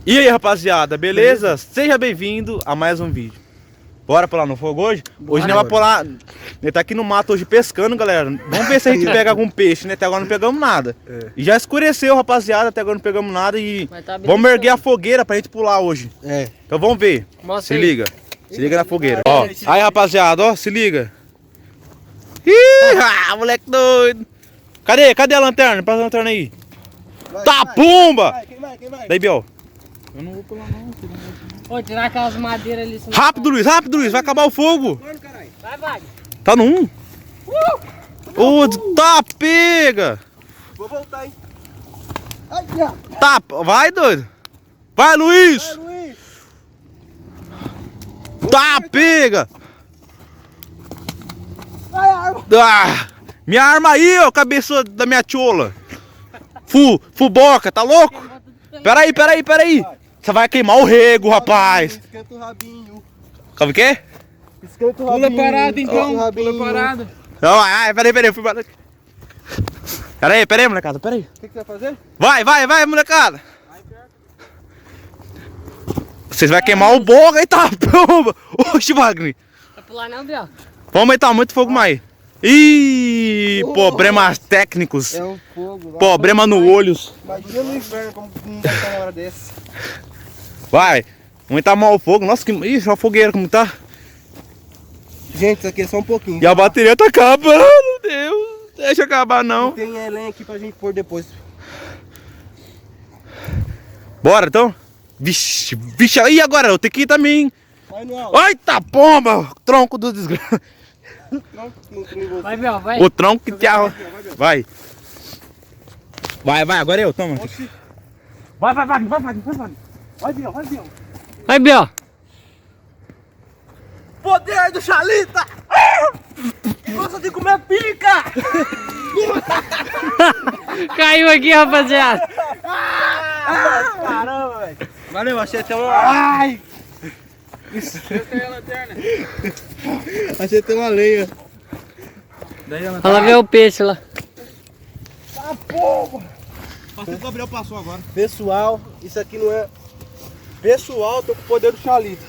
E aí, rapaziada, beleza? Seja bem-vindo a mais um vídeo. Bora pular no fogo hoje? Hoje nós vamos pular. Ele tá aqui no mato hoje pescando, galera. Vamos ver se a gente pega algum peixe, né? Até agora não pegamos nada. E já escureceu, rapaziada. Até agora não pegamos nada. E Tá vamos erguer a fogueira pra gente pular hoje. Então vamos ver. Mostra Se aí. liga. Se liga na fogueira. Ó, aí, rapaziada, ó, se liga. Ih, moleque doido. Cadê a lanterna? Passa a lanterna aí. Tá, pumba! Quem vai? Daí, Biel. Eu não vou pular não, filho. Ô, tirar aquelas madeiras ali. senão- Rápido, Luiz, vai acabar o fogo. Vai. Tá no 1? Ô, tá, pega! Vou voltar, hein? Tá, vai, doido! Vai, Luiz! Luiz! Tá, pega! Vai, arma! Ah, minha arma aí, ó, cabeça da minha tchola! Fuboca, tá louco? Peraí! Você vai queimar o rego, rapaz! Esquenta o rabinho. Sabe o quê? Esquenta o rabinho. Pula parado então, Esquenta o rabinho. pula parado. Não, peraí, eu fui parado. Peraí, molecada, peraí. O que você vai fazer? Vai, molecada! Vocês vão queimar o boga e tá, pomba! Oxe, Wagner! Vai pular não, Biel? Vamos aumentar muito fogo mais. Ih, problemas técnicos. É um fogo lá. Problema no olhos. Imagina no inverno como não vai estar na hora dessa. Vai. Aumentar mal o fogo. Nossa, que... Ih, a fogueira como tá. Gente, isso aqui é só um pouquinho. E a bateria tá acabando, Deus. Deixa acabar não. Tem lenha aqui pra gente pôr depois. Bora então? Vixe. E agora? Eu tenho que ir também. Vai no alto. Eita pomba. Tronco do desgraça. Vai, Biel, vai. O tronco que te arro... Vai, agora eu, toma. Vai, Wagner. Vai, Biel. Vai, Biel. Poder do Xalita! Gosta de comer pica! Caiu aqui, rapaziada. Caramba, velho! Valeu, achei até uma... Ai! Desce a lanterna. Achei até uma lenha. Daí a Olha lanterna. lá ver o peixe lá. Tá porra! O Gabriel passou agora. Pessoal, isso aqui não é... Pessoal, tô com o poder do Xalita.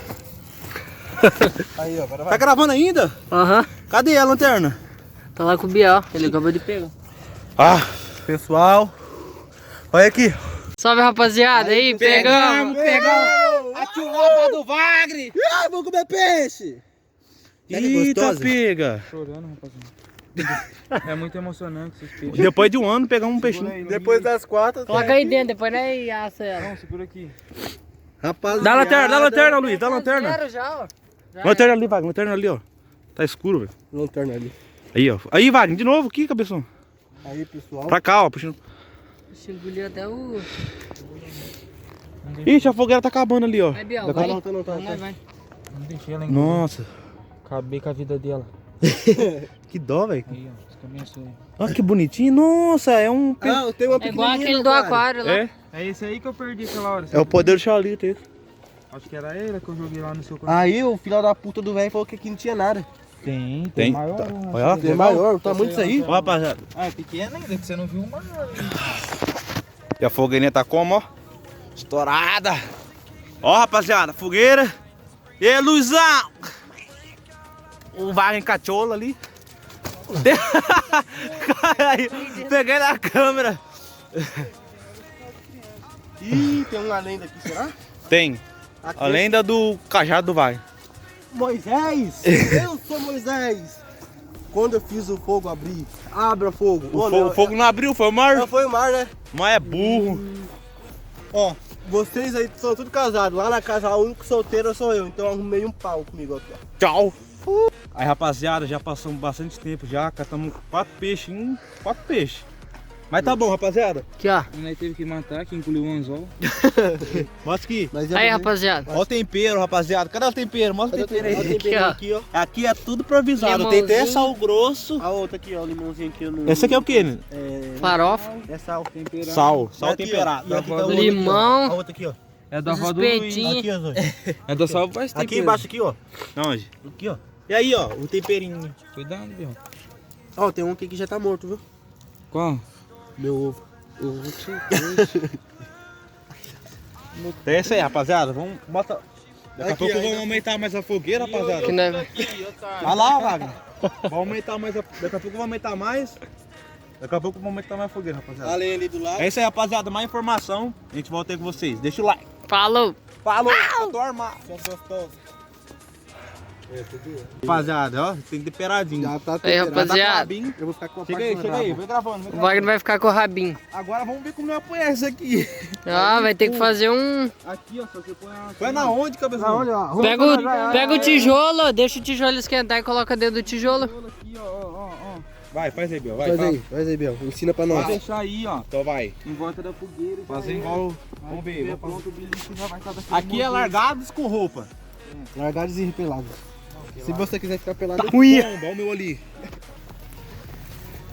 Aí, ó, agora Tá vai. gravando ainda? Aham. Cadê a lanterna? Tá lá com o Biel. Ele acabou de pegar. Ah, Pessoal, olha aqui. Salve, rapaziada. Aí, pegamos. A chulapa do Wagner! Ai, vou comer peixe! eita, pega. Chorando, rapaziada. É muito emocionante esses peixes. Depois de um ano, pegar um peixinho. Depois das 4, Coloca aí dentro, depois nós assa ela. Não, segura aqui. rapaziada. Dá lanterna, Luiz, dá lanterna. Zero já, ó. Já Lanterna ali, Wagner, lanterna ali, ó. Tá escuro, velho. Lanterna ali. Aí, ó. Aí, Wagner, de novo aqui, cabeção. Aí, pessoal. Pra cá, ó, puxando. é. Engoliu até o... Ixi, a fogueira tá acabando ali, ó. Vai, Biel, Tá, vai. não, tá. Vai. Não deixei ela engolir. Nossa, Acabei com a vida dela. que dó, velho. Aí, ó. Você começou aí. Olha que bonitinho. Nossa, é um... Ah, tem uma É igual pequenininha aquele no do aquário lá. É? É esse aí que eu perdi aquela hora. É o poder do Xalita, esse. Acho que era ele que eu joguei lá no seu coração. Aí o filho da puta do velho falou que aqui não tinha nada. Tem. maior. Tá. né? Olha lá. Tem maior, o tamanho disso aí. Ó, rapaziada. Ah, é pequeno ainda, que você não viu o maior. E a fogueirinha tá como, ó? Estourada. Ó, rapaziada, fogueira. E aí, Luizão? O Wagner cachola ali. Aí, peguei na câmera. Ih, tem uma lenda aqui, será? Tem. Aqui A lenda do cajado do Wagner. Moisés! Eu sou Moisés! Quando eu fiz o fogo abrir, abra fogo. O fogo não abriu, foi o mar. Não foi o mar, né? Mas é burro. Ó, vocês aí são tudo casados. Lá na casa, o único solteiro sou eu. Então eu arrumei um pau comigo aqui, ó. Tchau. Aí, rapaziada, já passamos bastante tempo já. Catamos 4 peixes. 4 peixes. Mas tá bom, rapaziada. Aqui, ó. Nós teve que matar, que engoliu o anzol. Mostra aqui. Mas Aí, rapaziada. Olha o tempero, rapaziada. Cadê o tempero? Mostra o tempero aí. Aqui, ó. Aqui, ó. Aqui é tudo improvisado. Tem até Limãozinho. sal grosso. A outra aqui, ó. O limãozinho aqui. No... Esse aqui é o que, né? Farofa. É sal. Temperado. Sal Aqui, ó. temperado. E aqui tá o outro Limão. aqui, ó. A outra aqui, ó. É da Os avó do Luiz. espetinhos. Aqui, ó, Zói. É da sal faz tempo. Aqui embaixo, aqui, ó. Onde? Aqui, ó. E aí, ó, o temperinho. Cuidado, Biel. Ó, tem um aqui que já tá morto, viu? Qual? Meu ovo. Eu vou te... É isso aí, rapaziada. Vamos botar. Daqui a Aqui, pouco aí, vamos aumentar mais a fogueira, rapaziada. Que neve. Olha lá, Wagner. Vamos aumentar mais. Daqui a pouco vamos aumentar mais. Daqui a pouco vamos aumentar mais a fogueira, rapaziada. Além ali do lado. É isso aí, rapaziada. Mais informação. A gente volta aí com vocês. Deixa o like. Falou. Falou, eu tô armado. Só gostoso. Rapaziada, ó, tem que ter peradinho. Já tá Aí, temperado. rapaziada. Eu vou ficar com a Chega parte aí, do chega aí. rabo. Vai gravando, O vai Wagner vai ficar com o rabinho. gravando. Agora vamos ver como eu apoiar isso aqui. Ah, vai ter que fazer um... Aqui, ó, só você põe a... Foi na onde, cabeção? Na onde, ó? Pega o tijolo, deixa o tijolo esquentar e coloca dentro do tijolo. Aqui, ó. Vai, faz aí, Biel. Vai, Faz aí, Biel. Ensina pra Pode nós. deixar aí, ó. Então vai. Em volta da fogueira. Fazer igual. Vamos ver. Pronto, o beliche já vai estar daquele Aqui é modelo. largados com roupa. Largados e pelados. Se você quiser ficar pelado... Bom, o meu ali.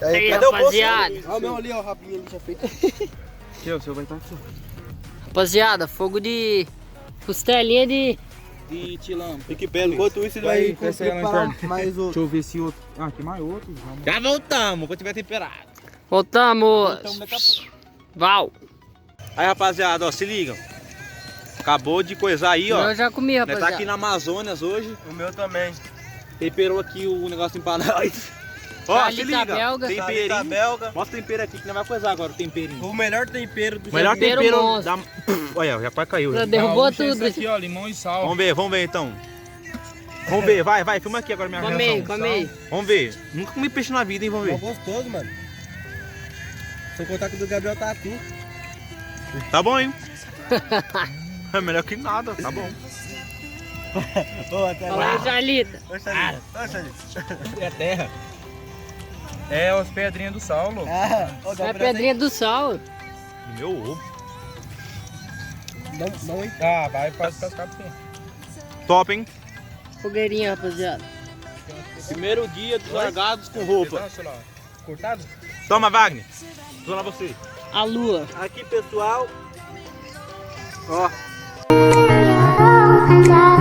Aí, cadê o rapaziada. Olha o meu ali, ó, o rabinho ali já feito. Aqui, ó, o seu vai estar aqui. Rapaziada, fogo de... Costelinha de... E tilão. Fique belo. Enquanto isso, ele Vai, vai desce aí a preparar lanterna. mais Deixa outro. eu ver se outro... Ah, aqui mais outro. Vamos. Já voltamos, quando tiver temperado. Voltamos. Voltamos daqui a pouco. Val. Aí, rapaziada, ó, se ligam. Acabou de coisar aí, ó. Eu já comi, Nós tá aqui rapaziada. na Amazônia hoje. O meu também. Temperou aqui o negócio pra nós. Ó, Salita se liga. belga. Salita Temperinho. belga. Mostra o tempero aqui que nós vai coisar agora, o temperinho. O melhor tempero do Melhor Tempero tempero monstro. da... Olha, já quase caiu. Já Já. derrubou Gaúcho é tudo. esse aqui, ó, limão e sal. Vamos ver então. Vamos ver, vai, filma aqui agora minha Come aí, reação. come aí. Vamos ver. Nunca comi peixe na vida, hein, vamos É ver. gostoso, mano. Sem contar que o do Gabriel tá aqui. Tá bom, hein? É melhor que nada, tá bom. Ô, até Fala aí, Salita. É terra. É as pedrinhas do sal, louco. É a pedrinha do sal. Meu ovo. Não, hein? Ah, vai pescar pra você. Top, hein? Fogueirinha, rapaziada. Primeiro dia dos largados com roupa. Pedaço lá. Cortado? Toma, Wagner. Tô lá você. A lua. Aqui, pessoal. Ó. Love.